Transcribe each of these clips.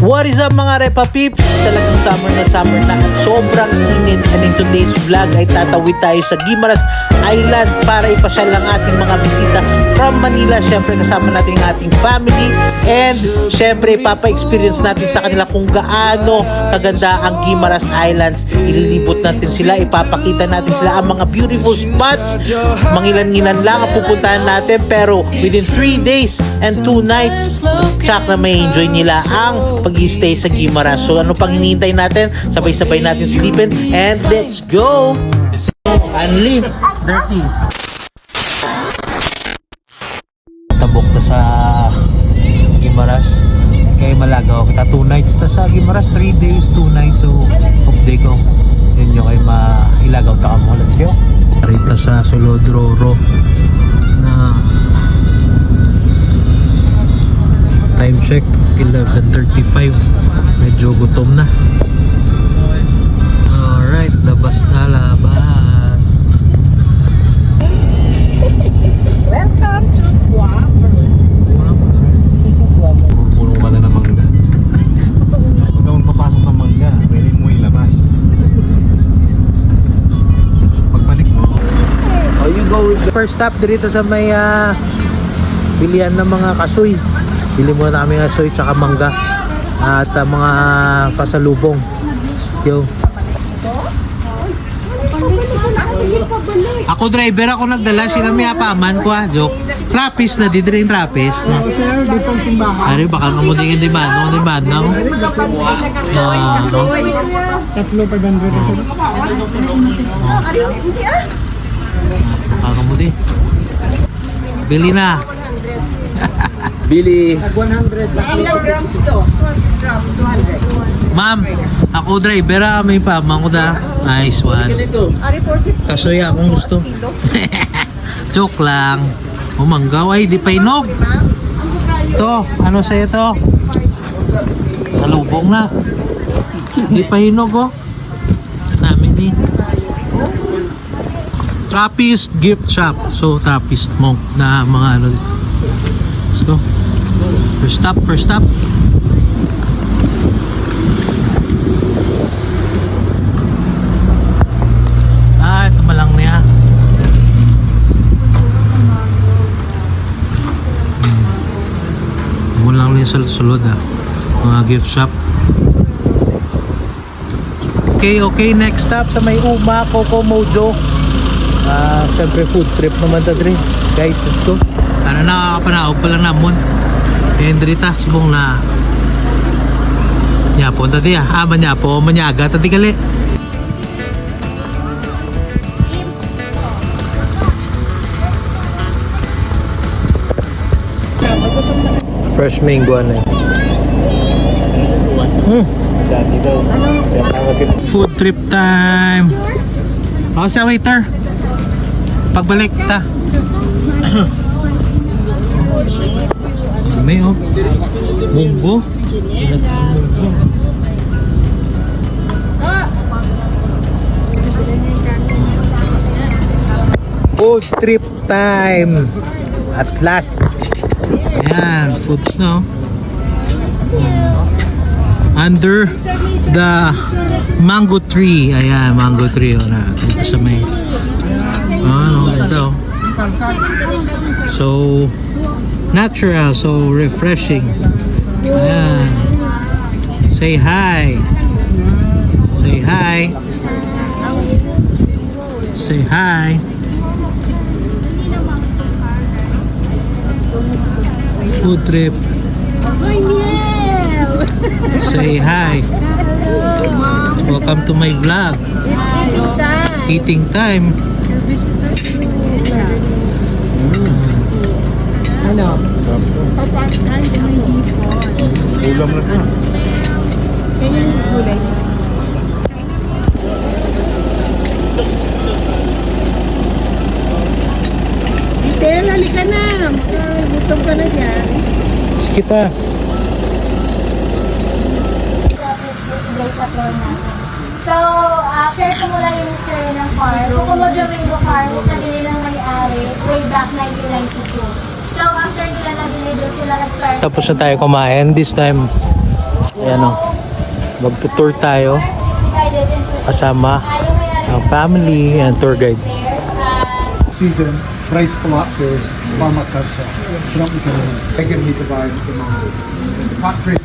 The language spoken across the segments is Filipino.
What is up mga Repa Peeps? Talagang summer na at sobrang init. And in today's vlog ay tatawid tayo sa Guimaras Island para ipasyal ang ating mga bisita from Manila. Syempre kasama natin ang ating family and syempre papa-experience natin sa kanila kung gaano kaganda ang Guimaras Islands. Ililibot natin sila, ipapakita natin sila ang mga beautiful spots. Mangilan-ngilan lang ang pupuntahan natin pero within 3 days and 2 nights tsak na may enjoy nila ang pag-stay sa Guimaras. So ano pang hinihintay natin? Sabay-sabay natin silipin and let's go! Unli, dirty. Tabok na sa Guimaras. Kaya malagaw kita 2 nights na sa Guimaras, 3 days, 2 nights. So update ko. Yun nyo kayo mailagaw ta ka mo. Let's go. Rita sa Solodroro na time check 11:35. Medyo gutom na. Alright, labas na, labas. Welcome to Guam. Puno ka na ng mangga. Huwag ka magpapasok ng mangga, pwede mo ilabas. Pagbalik mo. Oh, you go with the first stop dito sa may bilihan ng mga kasoy. Bili muna namin kasoy tsaka mangga at mga pasalubong. Let's go. Ako driver, ako nagdala. Sila may apaman ko joke. Trapis na, didring trapis na. Sir, dito ang simbahan. Ari, baka ngamudingin di manong. Tatlo pa ganda na sir. Baka ngamudi. Bili na. Bili! 100. Ilang grams to? 200 grams, 200. Ma'am, ako driver may pamang ko da. Nice one. Ari 40. Kasoy akong gusto. Joke lang. Umanggaw ay di pa inog. To, ano sa'yo to? Salubong na. Di pa hinog oh. Namin ni. Trappist gift shop. So Trappist mo na mga ano. Let's go. First stop, first stop. Ito malang niya. Lang niya sa sulod mga gift shop. Okay, next stop sa may Uma, Coco Mojo. Siyempre food trip naman ta dre. Guys, let's go. Ano nakakapanaog pa lang namon. And drita, subong na Nyapo, tadi manyapo, manyaga, tadi kali. Fresh mango ano Food trip time. O siya waiter. Pagbalik ta. May munggo. Food trip time. At last. Ayan, foods no. Under the mango tree. Ayan, mango tree na dito sa may ito. So natural, so refreshing. Ayan. Say hi. Say hi. Say hi. Food trip. Say hi. Welcome to my vlog. It's eating time. Eating time. Ano? Ulam na ito. Kaya yung gulay. Tel, halika na. Gutom ka na dyan. Sige ta. So, share ko mula yung history ng farm. Kukumojo Rainbow Farms na din ng may-ari way back 1992. So, after nila na dinidod sila nag-start. Tapos na tayo kumain. This time, Ayan o. Magtutour tayo kasama ang family and tour guide. Season, price collapses, farmer cuts off. Trump is bigger need to buy the factory.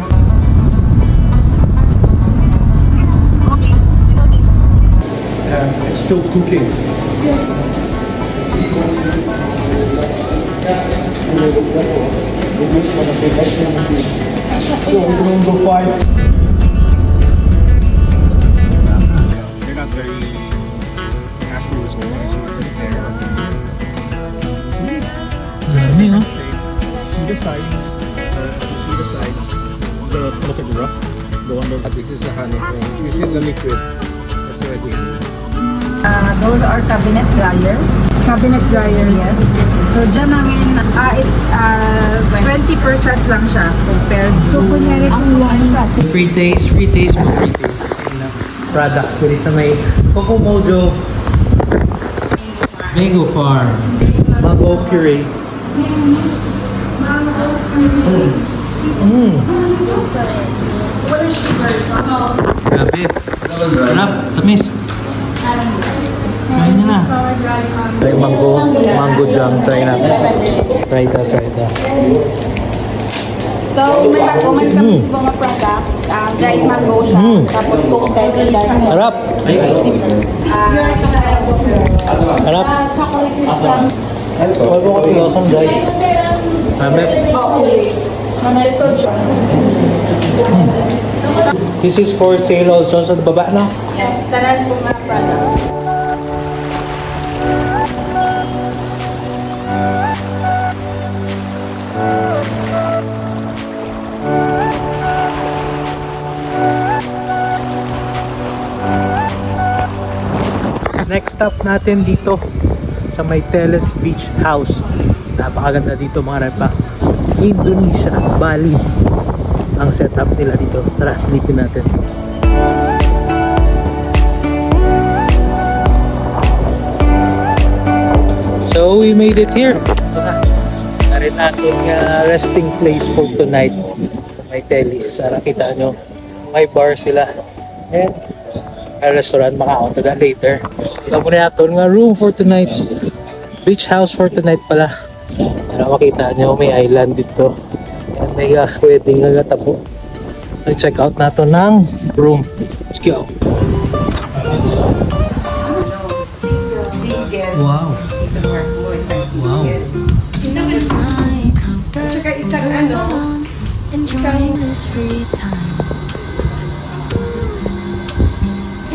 It's still cooking. So we're going to go 5. They're not very happy with what's there. Dami oh. See the sides. See the sides. Look at the rough. The one that this is the honeycomb. You see the liquid. That's already. Those are cabinet dryers. Cabinet dryers. Yes. So dyan namin, it's 20% lang siya compared to... So, kunyari kung Free taste mo free taste sa ilang products. Kuri sa may Coco Mojo, Mango Farm, Mango Puree. Grabe. Sarap. Tamis. Kain nyo na. Try mango jam. Try natin. Try that. So, may bago man kami sa mga products. Dried mango siya. Tapos cooked and dark. Harap. Harap. Huwag mo kasi losong dry. Sabi. This is for sale also sa baba, no? Yes, tanan po mga products. Next stop natin dito sa may Teles Beach House. Napakaganda dito mga repa. Indonesia, Bali ang setup nila dito. Tara, silipin natin. So we made it here. Narin ating resting place for tonight. May Teles. Para kita nyo, may bar sila. And may restaurant, makaon na later. Ito muna natin nga room for tonight. Beach house for tonight pala. Para makita nyo, may island dito. And may wedding nga tabo. Check out nato ng room. Let's go. Wow. Wow. Tsaka isang Enjoying this free time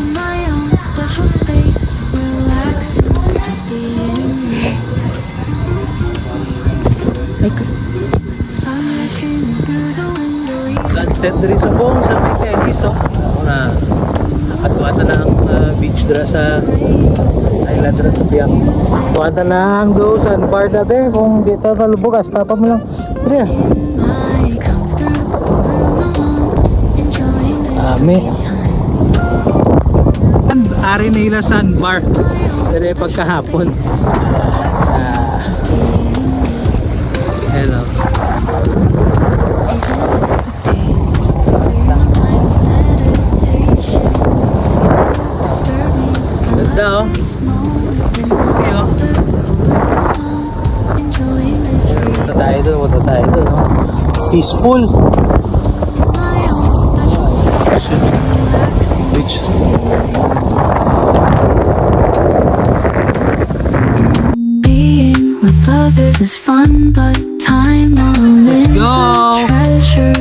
in my own special space, relaxing, just being me. Like a sunlight streaming through the window. Sunset diri sa Bong sa may Teles oh. Na nakatuwa na ang beach dira sa island dira sa Biak. Tuwa na ang go sa bar dabe kung dito palubukas tapa mo lang. Diri. My comfortable room, enjoying this Ami. free time. Ari na ila sandbar. Dere pagkahapon. Hello. Ganda oh. 60 oh. Punta tayo doon oh. Peaceful. Beach. Being with others is fun, but time alone is go. a treasure.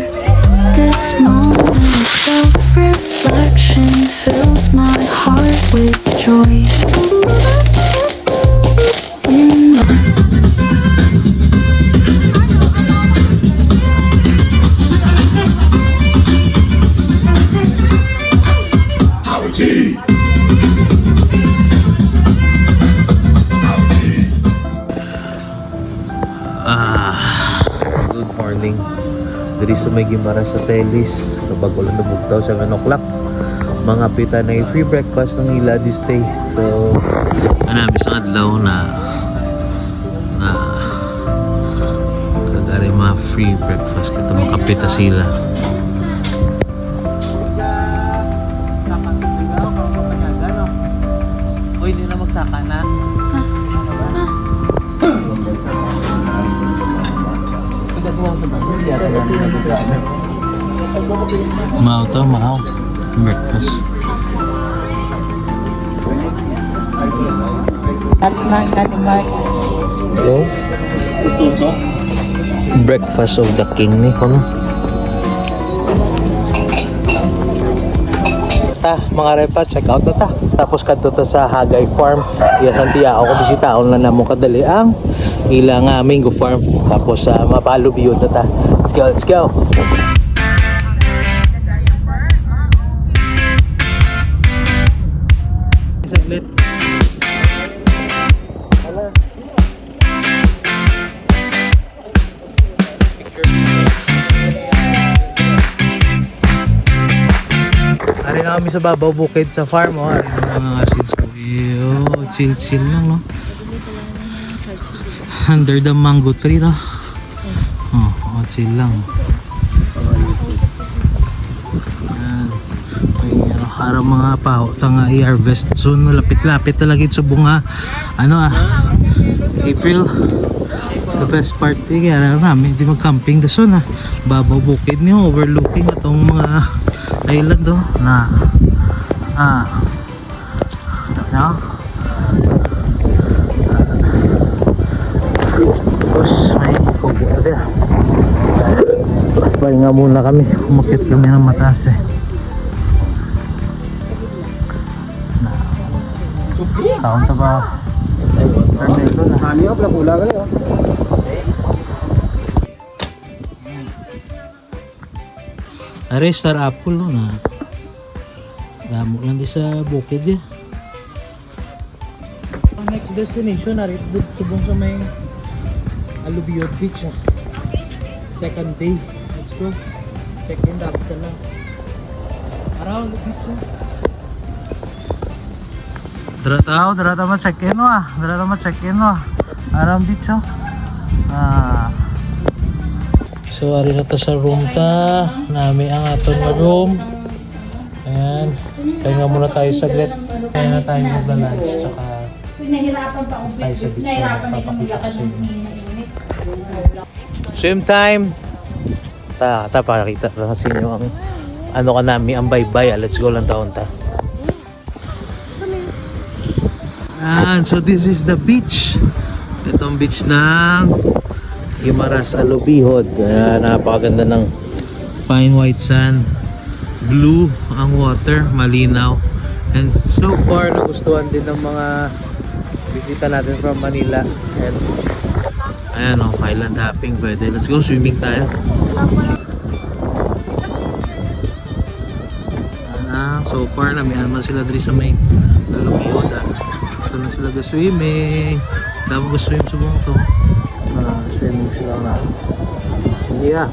This moment of self-reflection fills my heart with joy. In my Good morning. Diri sa may Guimaras sa Teles. Kapag wala nabugtaw 7 o'clock. Mga pita na yung free breakfast ng ila this day. So, isang adlaw na kagari mga free breakfast. Kita makapita sila. Mau to, mau. Breakfast. Hello? Breakfast of the king ni kono. Ta, mga repa, check out na ta. Tapos kadto ta sa Hagay Farm. Iya Santiago ko bisitaon na namo kadali ang ilang mango farm. Tapos sa mapalubiyod na ta. Let's go, let's go. Saglit. Ari na kami sa babaw bukid sa farm, oh. Ari na mga acids ko. Chill lang, no? Under the mango tree, no? Oh, chill lang. Yan. May harang mga paho tanga i-harvest soon. Lapit-lapit talaga ito sa bunga. April. The best part, kaya namin hindi mag-camping da soon, babaw bukid niyo, overlooking atong mga island, oh, no? Tapos may kubo na din. Pahinga muna kami, umakit kami ng mataas, taon ta ba? Tornado na. Hani ako, pula ka rin, Are star apple, no, na damo lang di sa bukid, Next destination na rin subong sa may Alubiod Beach, second day. Let's go. Check in dapat ka lang around the beach, Dara tama check in, around beach, So ari na ta sa room ta, nami ang aton na room. Ayan, pahinga muna tayo saglit. Kaya na tayo magla-lunch, tsaka Pinahirapan pa ako. tayo sa beach na Pinahirapan din magpapakita maglakad sa ng inyo. mainit. Swim time! Pakita na sa inyo ang ano ka namin, ang bye-bye. Let's go lang taon ta. And so this is the beach. Itong beach ng Guimaras, Alubihod. Napakaganda ng fine white sand, blue ang water, malinaw, and so far nagustuhan din ng mga bisita natin from Manila. And ayan, island hopping pwede. Let's go swimming tayo. So far namihan man sila diri sa may Alubihod. Ito na sila ga-swimming. Damo ga-swim sa buong to. Swimming sila na. Yeah.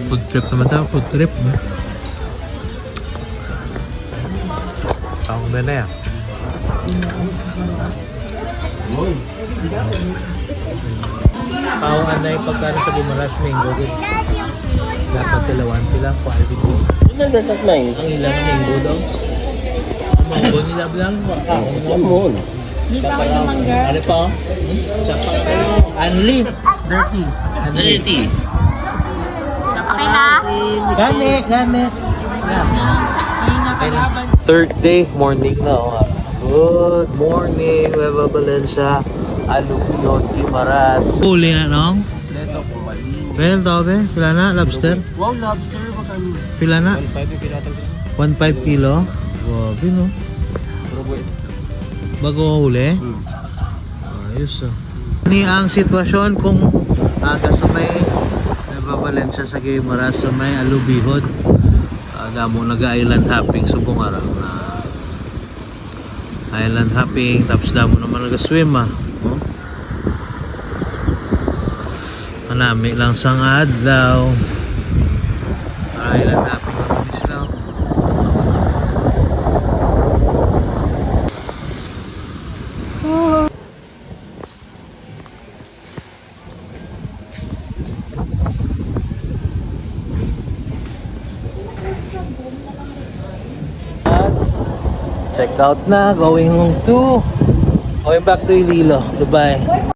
Food trip naman tayo. Food trip. Ang na yan. Paungan na yung pagkano sa Guimaras mango. Dapat dalawan sila. Quality po. Ang ilang mango daw. Mango nila bilang. Hindi pa ako sa mangga. Ano pa? Unli. Dirty. Okay na? Gamit. Third day, morning na. Good morning, Nueva Valencia, Alubihod, Guimaras. Huli na, nong? Leto po, mali. Well, tobe, pila na, lobster? Wow, lobster, baka Pila na? 1.5 kilo? Grabe, no? Bago huli? Ayos, Ini ang sitwasyon kung aga sa may Nueva Valencia sa Guimaras sa may Alubihod. Damo nag-island hopping subong araw na island hopping, tapos damo naman nag-swim, Manami lang sang adlaw. Island hopping naman sila. Check out na, going back to Iloilo, Dubai.